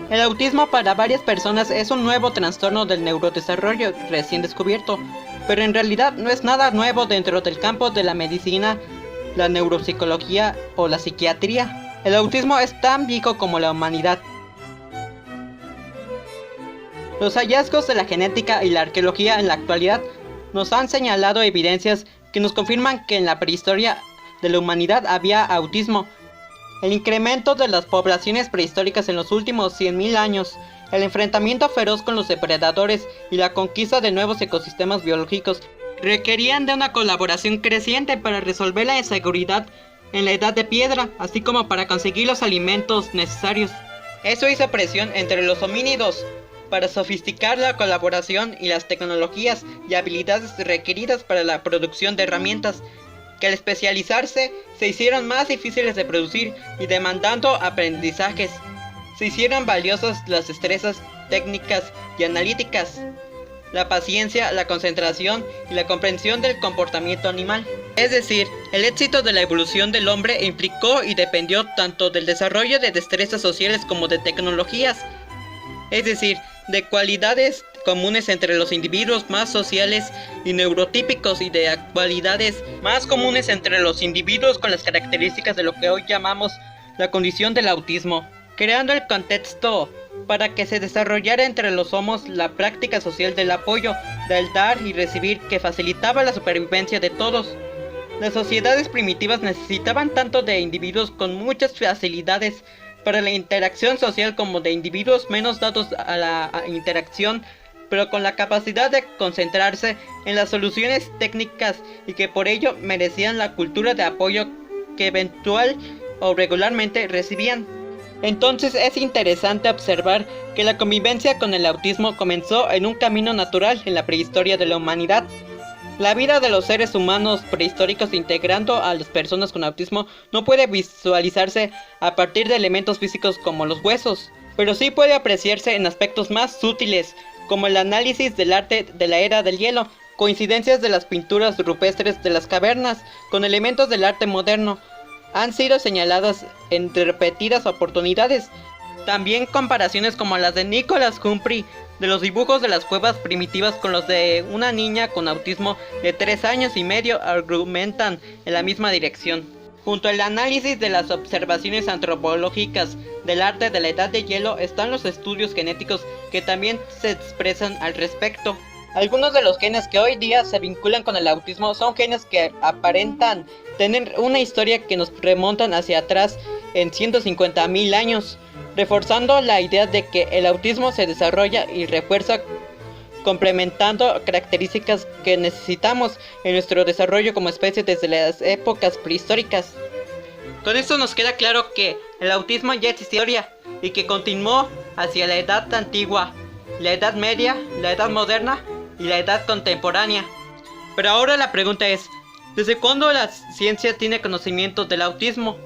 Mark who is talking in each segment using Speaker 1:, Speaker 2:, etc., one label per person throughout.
Speaker 1: El autismo para varias personas es un nuevo trastorno del neurodesarrollo recién descubierto, pero en realidad no es nada nuevo dentro del campo de la medicina, la neuropsicología o la psiquiatría. El autismo es tan viejo como la humanidad. Los hallazgos de la genética y la arqueología en la actualidad nos han señalado evidencias que nos confirman que en la prehistoria de la humanidad había autismo. El incremento de las poblaciones prehistóricas en los últimos 100.000 años, el enfrentamiento feroz con los depredadores y la conquista de nuevos ecosistemas biológicos requerían de una colaboración creciente para resolver la inseguridad en la edad de piedra, así como para conseguir los alimentos necesarios. Eso hizo presión entre los homínidos para sofisticar la colaboración y las tecnologías y habilidades requeridas para la producción de herramientas, que al especializarse se hicieron más difíciles de producir y demandando aprendizajes. Se hicieron valiosas las destrezas técnicas y analíticas, la paciencia, la concentración y la comprensión del comportamiento animal. Es decir, el éxito de la evolución del hombre implicó y dependió tanto del desarrollo de destrezas sociales como de tecnologías, es decir, de cualidades comunes entre los individuos más sociales y neurotípicos y de cualidades más comunes entre los individuos con las características de lo que hoy llamamos la condición del autismo, creando el contexto para que se desarrollara entre los homos la práctica social del apoyo, del dar y recibir que facilitaba la supervivencia de todos. Las sociedades primitivas necesitaban tanto de individuos con muchas facilidades para la interacción social como de individuos menos dados a la interacción, pero con la capacidad de concentrarse en las soluciones técnicas y que por ello merecían la cultura de apoyo que eventual o regularmente recibían. Entonces es interesante observar que la convivencia con el autismo comenzó en un camino natural en la prehistoria de la humanidad. La vida de los seres humanos prehistóricos integrando a las personas con autismo no puede visualizarse a partir de elementos físicos como los huesos, pero sí puede apreciarse en aspectos más sutiles, como el análisis del arte de la era del hielo, coincidencias de las pinturas rupestres de las cavernas con elementos del arte moderno. Han sido señaladas en repetidas oportunidades. También comparaciones como las de Nicholas Humphrey de los dibujos de las cuevas primitivas con los de una niña con autismo de 3 años y medio argumentan en la misma dirección. Junto al análisis de las observaciones antropológicas del arte de la edad de hielo están los estudios genéticos que también se expresan al respecto. Algunos de los genes que hoy día se vinculan con el autismo son genes que aparentan tener una historia que nos remontan hacia atrás en 150.000 años, reforzando la idea de que el autismo se desarrolla y refuerza complementando características que necesitamos en nuestro desarrollo como especie desde las épocas prehistóricas. Con esto nos queda claro que el autismo ya es historia y que continuó hacia la edad antigua, la edad media, la edad moderna y la edad contemporánea. Pero ahora la pregunta es, ¿desde cuándo la ciencia tiene conocimiento del autismo?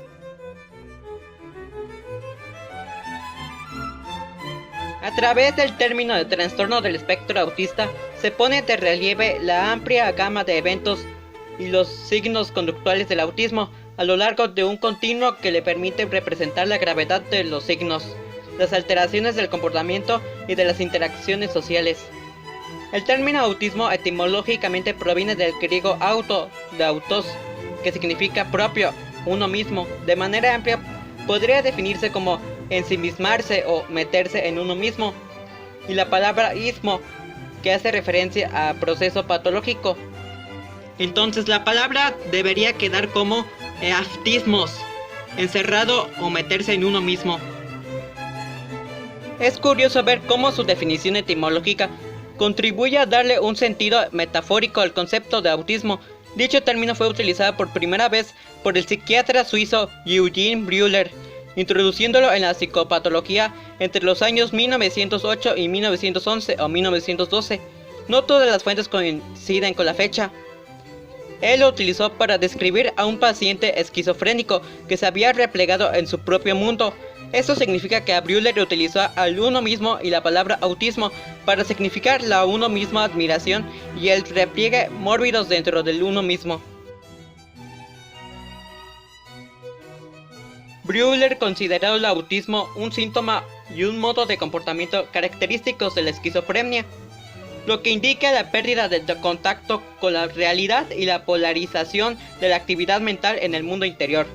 Speaker 1: A través del término de trastorno del espectro autista se pone de relieve la amplia gama de eventos y los signos conductuales del autismo a lo largo de un continuo que le permite representar la gravedad de los signos, las alteraciones del comportamiento y de las interacciones sociales. El término autismo etimológicamente proviene del griego auto, de autos, que significa propio, uno mismo. De manera amplia podría definirse como ensimismarse o meterse en uno mismo, y la palabra ismo, que hace referencia a proceso patológico. Entonces la palabra debería quedar como aftismos, encerrado o meterse en uno mismo. Es curioso ver cómo su definición etimológica contribuye a darle un sentido metafórico al concepto de autismo. Dicho término fue utilizado por primera vez por el psiquiatra suizo Eugene Brüller, introduciéndolo en la psicopatología entre los años 1908 y 1911 o 1912. No todas las fuentes coinciden con la fecha. Él lo utilizó para describir a un paciente esquizofrénico que se había replegado en su propio mundo. Esto significa que Breuer utilizó al uno mismo y la palabra autismo para significar la uno misma admiración y el repliegue mórbidos dentro del uno mismo. Breuer consideró el autismo un síntoma y un modo de comportamiento característicos de la esquizofrenia, lo que indica la pérdida de contacto con la realidad y la polarización de la actividad mental en el mundo interior.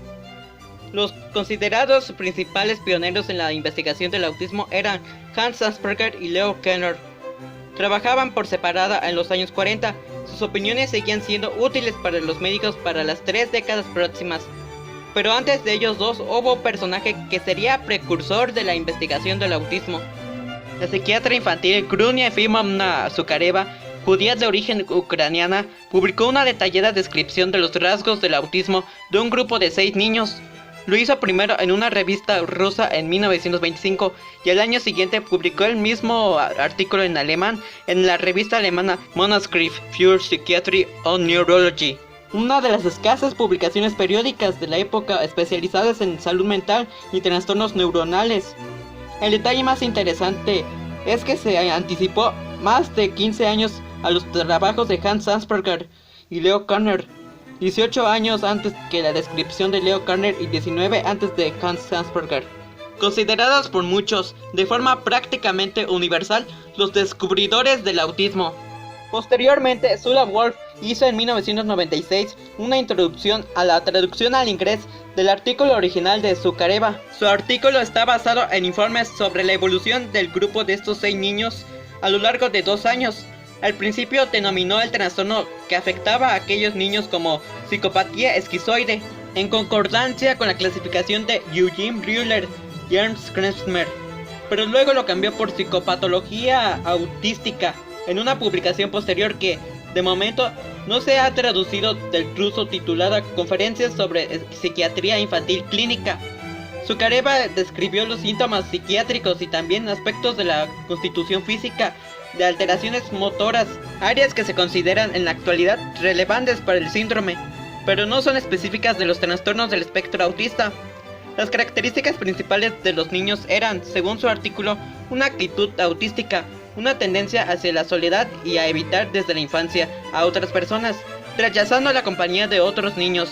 Speaker 1: Los considerados principales pioneros en la investigación del autismo eran Hans Asperger y Leo Kanner. Trabajaban por separada en los años 40, sus opiniones seguían siendo útiles para los médicos para las 3 décadas próximas. Pero antes de ellos dos hubo un personaje que sería precursor de la investigación del autismo. La psiquiatra infantil Grunia Efimовna Zuccareva, judía de origen ucraniana, publicó una detallada descripción de los rasgos del autismo de un grupo de 6 niños. Lo hizo primero en una revista rusa en 1925 y al año siguiente publicó el mismo artículo en alemán en la revista alemana Manuscript für Psychiatry and Neurology. Una de las escasas publicaciones periódicas de la época especializadas en salud mental y trastornos neuronales. El detalle más interesante es que se anticipó más de 15 años a los trabajos de Hans Asperger y Leo Kanner, 18 años antes que la descripción de Leo Kanner y 19 antes de Hans Asperger. Considerados por muchos, de forma prácticamente universal, los descubridores del autismo. Posteriormente, Zula Wolf hizo en 1996 una introducción a la traducción al inglés del artículo original de Zuccareva. Su artículo está basado en informes sobre la evolución del grupo de estos 6 niños a lo largo de 2 años. Al principio denominó el trastorno que afectaba a aquellos niños como psicopatía esquizoide, en concordancia con la clasificación de Eugene Breuer y Ernst Klezmer, pero luego lo cambió por psicopatología autística en una publicación posterior que, de momento, no se ha traducido del ruso, titulada Conferencias sobre Psiquiatría Infantil Clínica. Zuccareva describió los síntomas psiquiátricos y también aspectos de la constitución física, de alteraciones motoras, áreas que se consideran en la actualidad relevantes para el síndrome, pero no son específicas de los trastornos del espectro autista. Las características principales de los niños eran, según su artículo, una actitud autística, una tendencia hacia la soledad y a evitar desde la infancia a otras personas, rechazando la compañía de otros niños.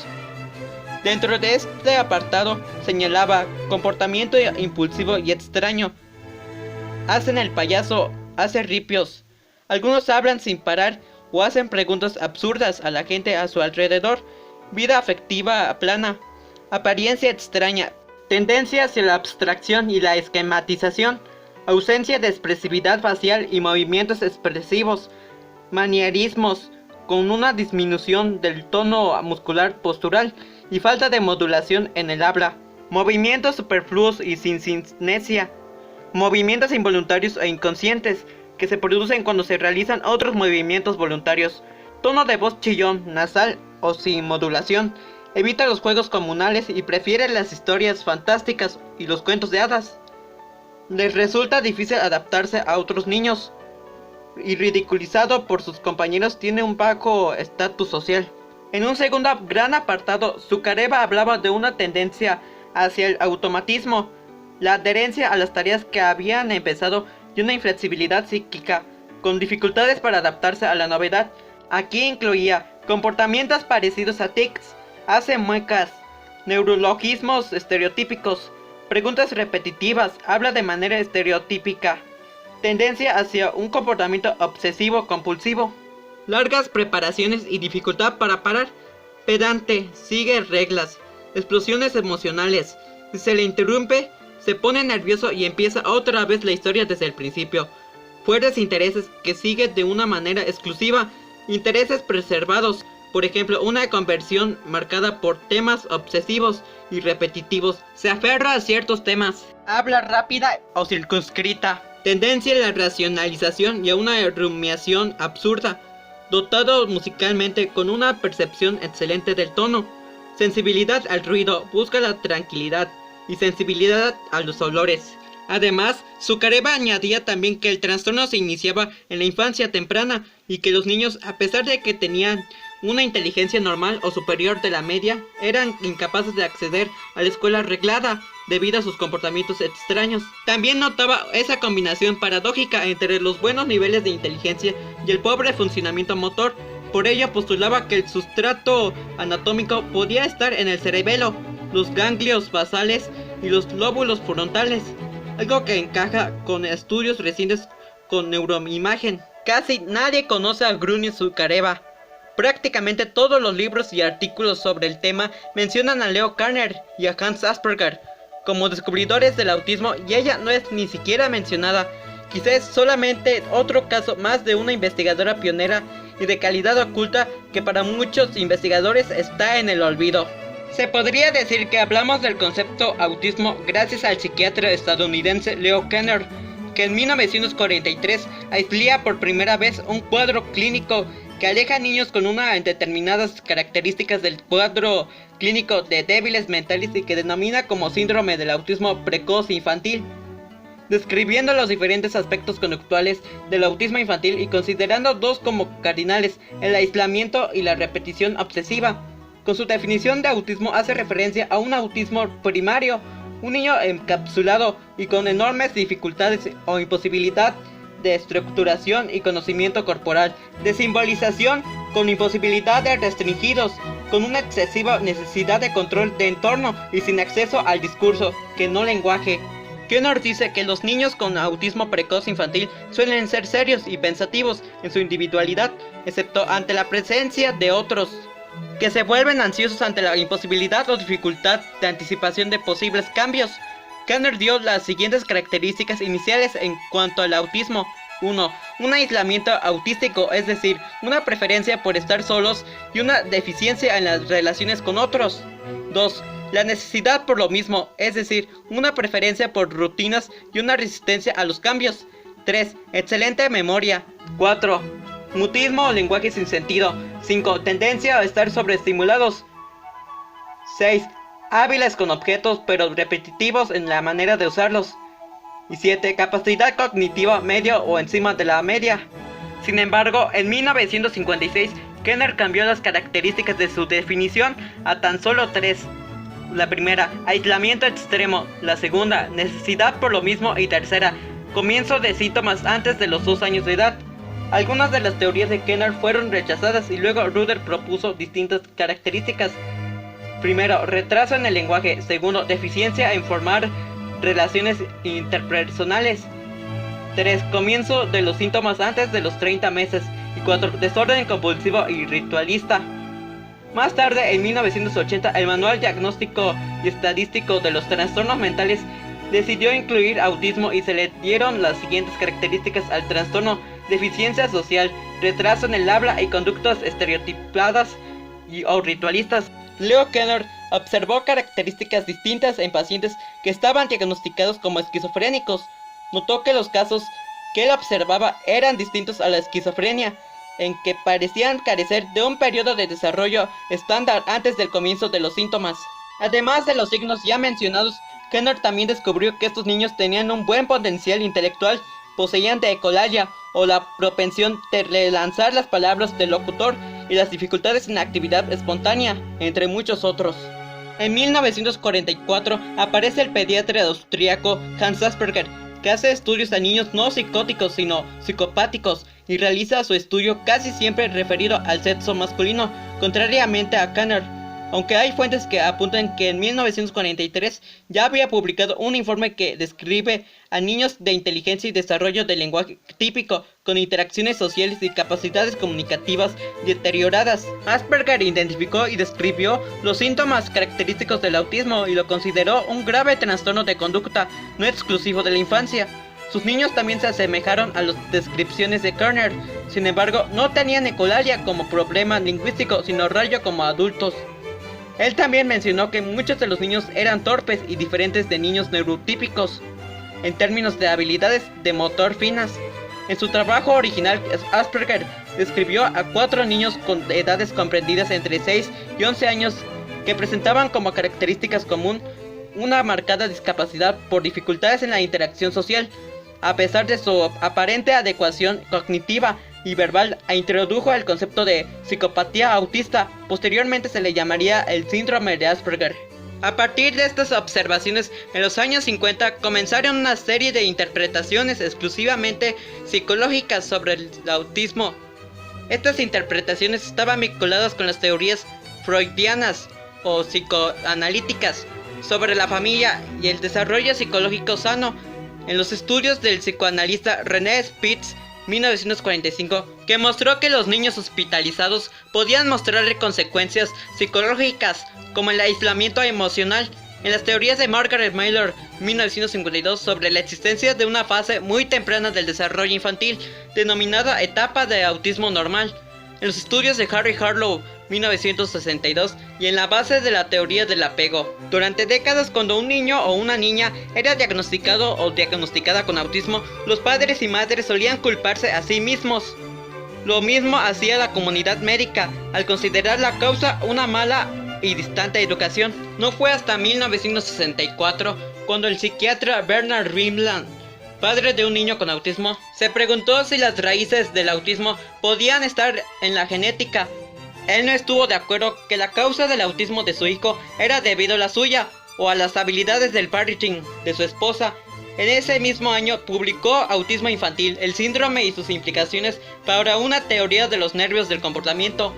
Speaker 1: Dentro de este apartado señalaba comportamiento impulsivo y extraño. Hacen el payaso, hacen ripios. Algunos hablan sin parar o hacen preguntas absurdas a la gente a su alrededor. Vida afectiva plana. Apariencia extraña. Tendencia hacia la abstracción y la esquematización. Ausencia de expresividad facial y movimientos expresivos. Manierismos con una disminución del tono muscular postural y falta de modulación en el habla. Movimientos superfluos y sin sinesia. Movimientos involuntarios e inconscientes que se producen cuando se realizan otros movimientos voluntarios. Tono de voz chillón, nasal o sin modulación. Evita los juegos comunales y prefiere las historias fantásticas y los cuentos de hadas. Les resulta difícil adaptarse a otros niños y ridiculizado por sus compañeros, tiene un bajo estatus social. En un segundo gran apartado, Zuccareva hablaba de una tendencia hacia el automatismo, la adherencia a las tareas que habían empezado y una inflexibilidad psíquica, con dificultades para adaptarse a la novedad. Aquí incluía comportamientos parecidos a tics, hace muecas, neurologismos estereotípicos, preguntas repetitivas, habla de manera estereotípica, tendencia hacia un comportamiento obsesivo compulsivo, largas preparaciones y dificultad para parar, pedante, sigue reglas, explosiones emocionales, si se le interrumpe, se pone nervioso y empieza otra vez la historia desde el principio, fuertes intereses que sigue de una manera exclusiva, intereses preservados, por ejemplo, una conversión marcada por temas obsesivos y repetitivos, se aferra a ciertos temas, habla rápida o circunscrita, tendencia a la racionalización y a una rumiación absurda, dotado musicalmente con una percepción excelente del tono, sensibilidad al ruido, busca la tranquilidad y sensibilidad a los olores. Además, Zuccareva añadía también que el trastorno se iniciaba en la infancia temprana y que los niños, a pesar de que tenían una inteligencia normal o superior de la media, eran incapaces de acceder a la escuela arreglada debido a sus comportamientos extraños. También notaba esa combinación paradójica entre los buenos niveles de inteligencia y el pobre funcionamiento motor. Por ello postulaba que el sustrato anatómico podía estar en el cerebelo, los ganglios basales y los lóbulos frontales, algo que encaja con estudios recientes con neuroimagen. Casi nadie conoce a Grunius Zuccareva. Prácticamente todos los libros y artículos sobre el tema mencionan a Leo Kanner y a Hans Asperger como descubridores del autismo, y ella no es ni siquiera mencionada. Quizás es solamente otro caso más de una investigadora pionera y de calidad oculta que para muchos investigadores está en el olvido. Se podría decir que hablamos del concepto autismo gracias al psiquiatra estadounidense Leo Kanner, que en 1943 aislía por primera vez un cuadro clínico que aleja a niños con una determinadas características del cuadro clínico de débiles mentales y que denomina como síndrome del autismo precoz infantil, describiendo los diferentes aspectos conductuales del autismo infantil y considerando dos como cardinales: el aislamiento y la repetición obsesiva. Con su definición de autismo hace referencia a un autismo primario, un niño encapsulado y con enormes dificultades o imposibilidad de estructuración y conocimiento corporal, de simbolización, con imposibilidad de restringidos, con una excesiva necesidad de control de entorno y sin acceso al discurso, que no lenguaje. Kanner dice que los niños con autismo precoz infantil suelen ser serios y pensativos en su individualidad, excepto ante la presencia de otros, que se vuelven ansiosos ante la imposibilidad o dificultad de anticipación de posibles cambios. Kanner dio las siguientes características iniciales en cuanto al autismo. 1. Un aislamiento autístico, es decir, una preferencia por estar solos y una deficiencia en las relaciones con otros. 2. La necesidad por lo mismo, es decir, una preferencia por rutinas y una resistencia a los cambios. 3. Excelente memoria. 4. Mutismo o lenguaje sin sentido. 5. Tendencia a estar sobreestimulados. 6. Hábiles con objetos pero repetitivos en la manera de usarlos. Y 7. Capacidad cognitiva medio o encima de la media. Sin embargo, en 1956, Kanner cambió las características de su definición a tan solo 3. La primera, aislamiento extremo. La segunda, necesidad por lo mismo. Y tercera, comienzo de síntomas antes de los 2 años de edad. Algunas de las teorías de Kanner fueron rechazadas y luego Rudder propuso distintas características. Primero, retraso en el lenguaje. Segundo, deficiencia en formar relaciones interpersonales. 3. Comienzo de los síntomas antes de los 30 meses. Y 4. Desorden compulsivo y ritualista. Más tarde, en 1980, el Manual Diagnóstico y Estadístico de los Trastornos Mentales decidió incluir autismo y se le dieron las siguientes características al trastorno: deficiencia social, retraso en el habla y conductas estereotipadas o ritualistas. Leo Kanner observó características distintas en pacientes que estaban diagnosticados como esquizofrénicos. Notó que los casos que él observaba eran distintos a la esquizofrenia, en que parecían carecer de un periodo de desarrollo estándar antes del comienzo de los síntomas. Además de los signos ya mencionados, Kanner también descubrió que estos niños tenían un buen potencial intelectual, poseían de ecolalia o la propensión de relanzar las palabras del locutor y las dificultades en la actividad espontánea, entre muchos otros. En 1944 aparece el pediatra austríaco Hans Asperger, que hace estudios a niños no psicóticos sino psicopáticos y realiza su estudio casi siempre referido al sexo masculino, contrariamente a Kanner, aunque hay fuentes que apuntan que en 1943 ya había publicado un informe que describe a niños de inteligencia y desarrollo del lenguaje típico, con interacciones sociales y capacidades comunicativas deterioradas. Asperger identificó y describió los síntomas característicos del autismo y lo consideró un grave trastorno de conducta no exclusivo de la infancia. Sus niños también se asemejaron a las descripciones de Kanner, sin embargo no tenían ecolalia como problema lingüístico, sino rayo como adultos. Él también mencionó que muchos de los niños eran torpes y diferentes de niños neurotípicos en términos de habilidades de motor finas. En su trabajo original, Asperger describió a 4 niños con edades comprendidas entre 6 y 11 años que presentaban como características común una marcada discapacidad por dificultades en la interacción social, a pesar de su aparente adecuación cognitiva. y verbal e introdujo el concepto de psicopatía autista. Posteriormente se le llamaría el síndrome de Asperger. A partir de estas observaciones, en los años 50 comenzaron una serie de interpretaciones exclusivamente psicológicas sobre el autismo. Estas interpretaciones estaban vinculadas con las teorías freudianas o psicoanalíticas sobre la familia y el desarrollo psicológico sano. En los estudios del psicoanalista René Spitz, 1945, que mostró que los niños hospitalizados podían mostrarle consecuencias psicológicas como el aislamiento emocional. En las teorías de Margaret Miller, 1952, sobre la existencia de una fase muy temprana del desarrollo infantil, denominada etapa de autismo normal. En los estudios de Harry Harlow, 1962, y en la base de la teoría del apego. Durante décadas, cuando un niño o una niña era diagnosticado o diagnosticada con autismo, los padres y madres solían culparse a sí mismos. Lo mismo hacía la comunidad médica, al considerar la causa una mala y distante educación. No fue hasta 1964 cuando el psiquiatra Bernard Rimland, padre de un niño con autismo, se preguntó si las raíces del autismo podían estar en la genética. Él no estuvo de acuerdo que la causa del autismo de su hijo era debido a la suya o a las habilidades del parenting de su esposa. En ese mismo año publicó Autismo Infantil, el síndrome y sus implicaciones para una teoría de los nervios del comportamiento.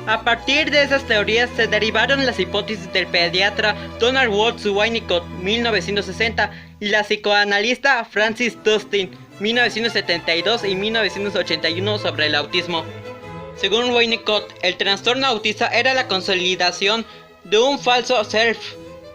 Speaker 1: A partir de esas teorías se derivaron las hipótesis del pediatra Donald Watts Winnicott, 1960, y la psicoanalista Frances Dustin, 1972 y 1981, sobre el autismo. Según Winnicott, el trastorno autista era la consolidación de un falso self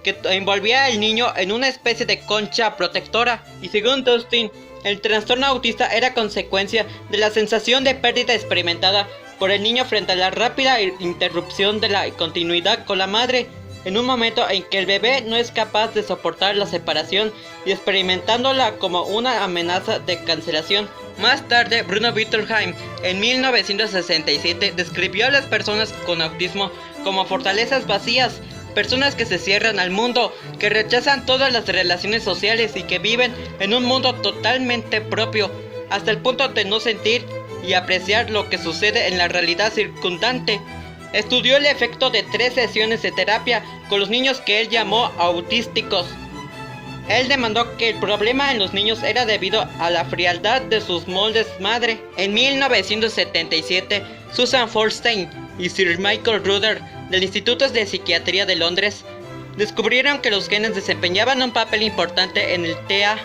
Speaker 1: que envolvía al niño en una especie de concha protectora, y según Dustin, el trastorno autista era consecuencia de la sensación de pérdida experimentada por el niño frente a la rápida interrupción de la continuidad con la madre, en un momento en que el bebé no es capaz de soportar la separación y experimentándola como una amenaza de cancelación. Más tarde, Bruno Bettelheim, en 1967, describió a las personas con autismo como fortalezas vacías, personas que se cierran al mundo, que rechazan todas las relaciones sociales y que viven en un mundo totalmente propio, hasta el punto de no sentir y apreciar lo que sucede en la realidad circundante. Estudió el efecto de 3 sesiones de terapia con los niños que él llamó autísticos. Él demandó que el problema en los niños era debido a la frialdad de sus moldes madre. En 1977, Susan Folstein y Sir Michael Ruther, del Instituto de Psiquiatría de Londres, descubrieron que los genes desempeñaban un papel importante en el TEA.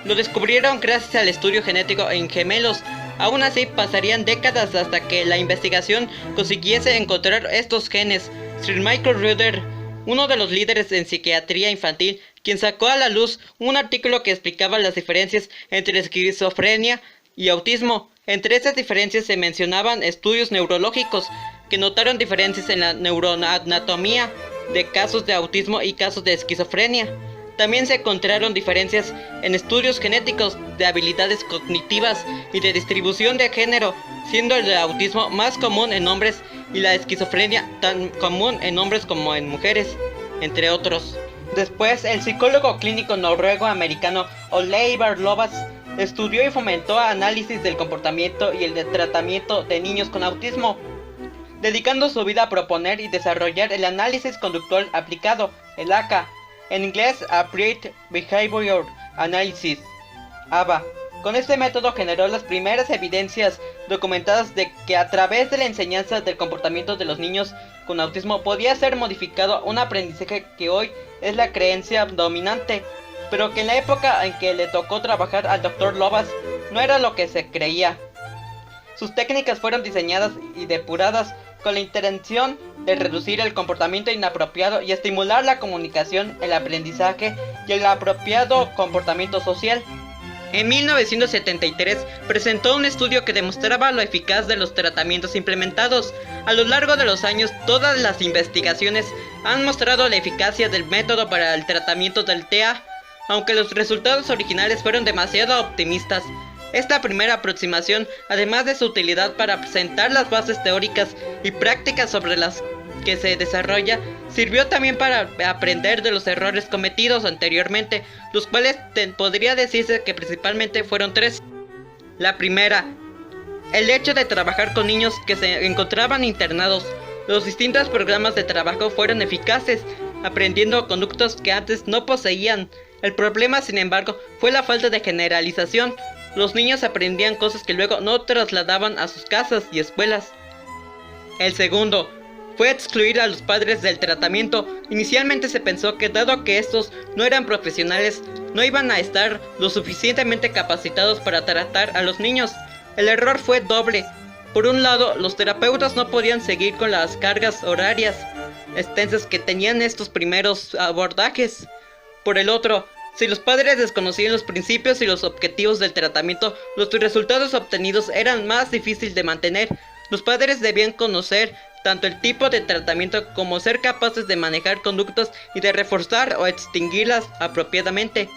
Speaker 1: Lo descubrieron gracias al estudio genético en gemelos. Aún así, pasarían décadas hasta que la investigación consiguiese encontrar estos genes. Sir Michael Ruther, uno de los líderes en psiquiatría infantil, quien sacó a la luz un artículo que explicaba las diferencias entre esquizofrenia y autismo. Entre esas diferencias se mencionaban estudios neurológicos que notaron diferencias en la neuroanatomía de casos de autismo y casos de esquizofrenia. También se encontraron diferencias en estudios genéticos de habilidades cognitivas y de distribución de género, siendo el autismo más común en hombres y la esquizofrenia tan común en hombres como en mujeres, entre otros. Después, el psicólogo clínico noruego-americano Ole Ivar-Lovaas estudió y fomentó análisis del comportamiento y el de tratamiento de niños con autismo, dedicando su vida a proponer y desarrollar el análisis conductual aplicado, el ACA, en inglés Applied Behavior Analysis, ABA. Con este método generó las primeras evidencias documentadas de que a través de la enseñanza del comportamiento de los niños con autismo podía ser modificado un aprendizaje que hoy es la creencia dominante, pero que en la época en que le tocó trabajar al Dr. Lovaas no era lo que se creía. Sus técnicas fueron diseñadas y depuradas con la intención de reducir el comportamiento inapropiado y estimular la comunicación, el aprendizaje y el apropiado comportamiento social. En 1973 presentó un estudio que demostraba lo eficaz de los tratamientos implementados. A lo largo de los años, todas las investigaciones han mostrado la eficacia del método para el tratamiento del TEA, aunque los resultados originales fueron demasiado optimistas. Esta primera aproximación, además de su utilidad para presentar las bases teóricas y prácticas sobre las que se desarrolla, sirvió también para aprender de los errores cometidos anteriormente, los cuales podría decirse que principalmente fueron 3. La primera, El hecho de trabajar con niños que se encontraban internados, los distintos programas de trabajo fueron eficaces, aprendiendo conductos que antes no poseían. El problema, sin embargo, fue la falta de generalización. Los niños aprendían cosas que luego no trasladaban a sus casas y escuelas. El segundo fue excluir a los padres del tratamiento. Inicialmente se pensó que dado que estos no eran profesionales, no iban a estar lo suficientemente capacitados para tratar a los niños. El error fue doble. Por un lado, los terapeutas no podían seguir con las cargas horarias extensas que tenían estos primeros abordajes. Por el otro, si los padres desconocían los principios y los objetivos del tratamiento, los resultados obtenidos eran más difíciles de mantener. Los padres debían conocer tanto el tipo de tratamiento como ser capaces de manejar conductas y de reforzar o extinguirlas apropiadamente.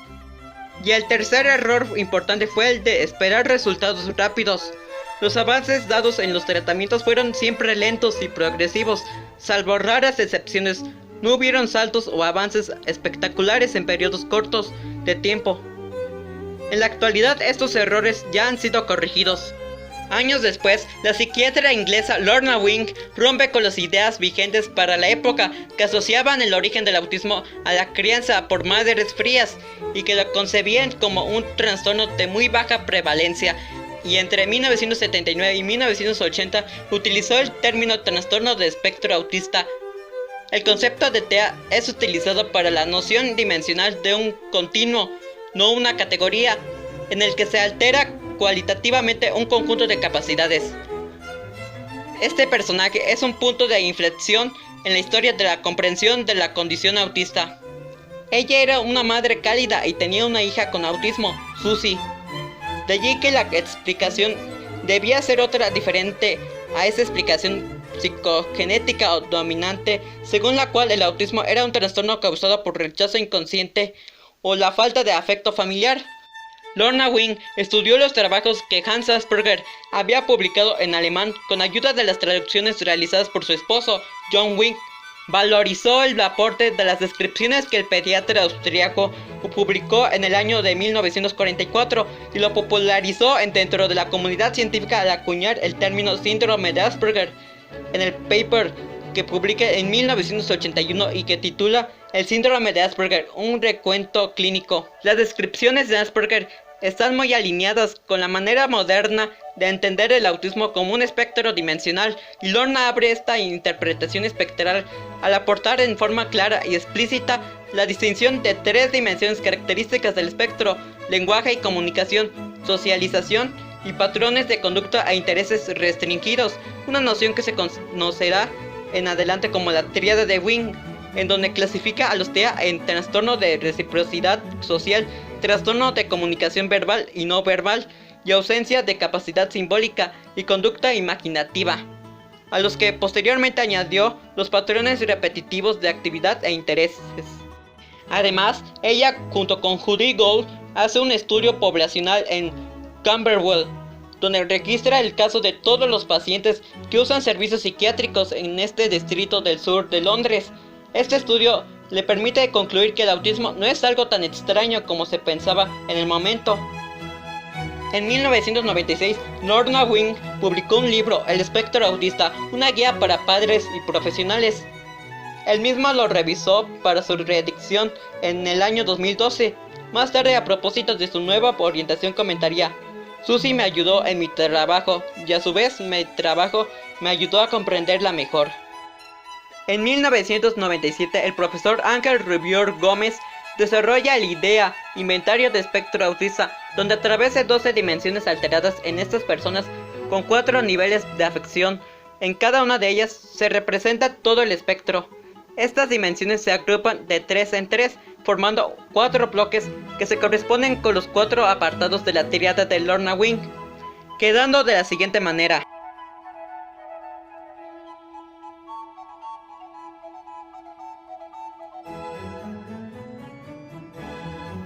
Speaker 1: Y el tercer error importante fue el de esperar resultados rápidos. Los avances dados en los tratamientos fueron siempre lentos y progresivos. Salvo raras excepciones, no hubieron saltos o avances espectaculares en periodos cortos de tiempo. En la actualidad estos errores ya han sido corregidos. Años después, la psiquiatra inglesa Lorna Wing rompe con las ideas vigentes para la época que asociaban el origen del autismo a la crianza por madres frías y que lo concebían como un trastorno de muy baja prevalencia, y entre 1979 y 1980 utilizó el término trastorno de espectro autista. El concepto de TEA es utilizado para la noción dimensional de un continuo, no una categoría, en el que se altera cualitativamente un conjunto de capacidades. Este personaje es un punto de inflexión en la historia de la comprensión de la condición autista. Ella era una madre cálida y tenía una hija con autismo, Susie. De allí que la explicación debía ser otra diferente a esa explicación psicogenética o dominante, según la cual el autismo era un trastorno causado por rechazo inconsciente o la falta de afecto familiar. Lorna Wing estudió los trabajos que Hans Asperger había publicado en alemán con ayuda de las traducciones realizadas por su esposo, John Wing. Valorizó el aporte de las descripciones que el pediatra austriaco publicó en el año de 1944 y lo popularizó dentro de la comunidad científica al acuñar el término síndrome de Asperger en el paper que publica en 1981 y que titula El síndrome de Asperger, un recuento clínico. Las descripciones de Asperger están muy alineadas con la manera moderna de entender el autismo como un espectro dimensional, y Lorna abre esta interpretación espectral al aportar en forma clara y explícita la distinción de tres dimensiones características del espectro: lenguaje y comunicación, socialización y patrones de conducta e intereses restringidos, una noción que se conocerá en adelante como la tríada de Wing, en donde clasifica a los TEA en trastorno de reciprocidad social, trastorno de comunicación verbal y no verbal, y ausencia de capacidad simbólica y conducta imaginativa, a los que posteriormente añadió los patrones repetitivos de actividad e intereses. Además, ella junto con Judy Gould hace un estudio poblacional en Camberwell, donde registra el caso de todos los pacientes que usan servicios psiquiátricos en este distrito del sur de Londres. Este estudio le permite concluir que el autismo no es algo tan extraño como se pensaba en el momento. En 1996, Lorna Wing publicó un libro, El espectro autista, una guía para padres y profesionales. Él mismo lo revisó para su reedición en el año 2012. Más tarde, a propósito de su nueva orientación, comentaría: Susie me ayudó en mi trabajo y a su vez mi trabajo me ayudó a comprenderla mejor. En 1997, el profesor Ángel Rubior Gómez desarrolla el IDEA, Inventario de Espectro Autista, donde a través de 12 dimensiones alteradas en estas personas con 4 niveles de afección, en cada una de ellas se representa todo el espectro. Estas dimensiones se agrupan de 3 en 3, formando 4 bloques que se corresponden con los 4 apartados de la tríada de Lorna Wing, quedando de la siguiente manera.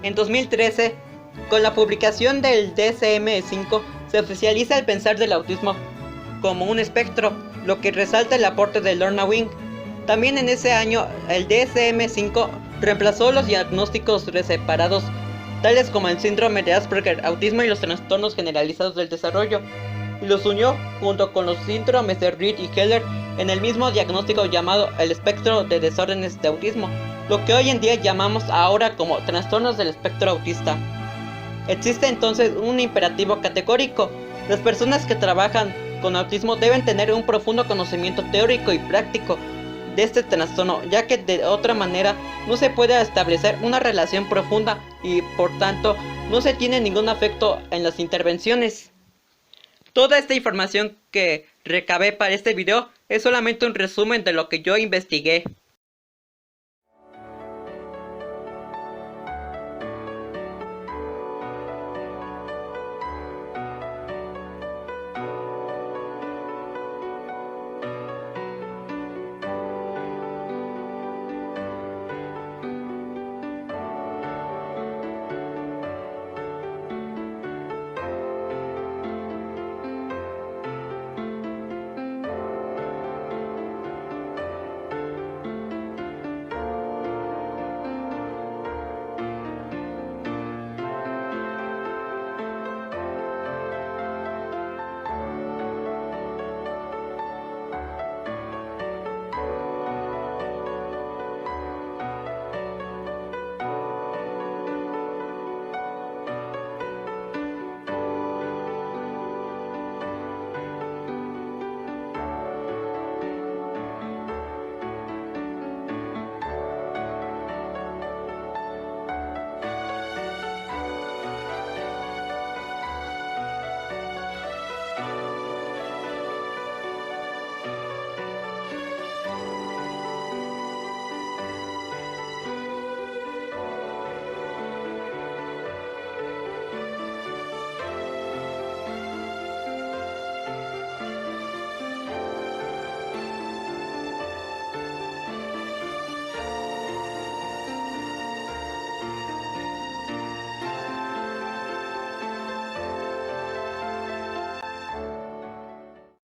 Speaker 1: En 2013, con la publicación del DSM-5, se oficializa el pensar del autismo como un espectro, lo que resalta el aporte de Lorna Wing. También en ese año, el DSM-5 reemplazó los diagnósticos separados, tales como el síndrome de Asperger, autismo y los trastornos generalizados del desarrollo, y los unió junto con los síndromes de Reed y Heller en el mismo diagnóstico llamado el espectro de desórdenes de autismo, lo que hoy en día llamamos ahora como trastornos del espectro autista. Existe entonces un imperativo categórico: las personas que trabajan con autismo deben tener un profundo conocimiento teórico y práctico de este trastorno, ya que de otra manera no se puede establecer una relación profunda y por tanto no se tiene ningún efecto en las intervenciones. Toda esta información que recabé para este video es solamente un resumen de lo que yo investigué.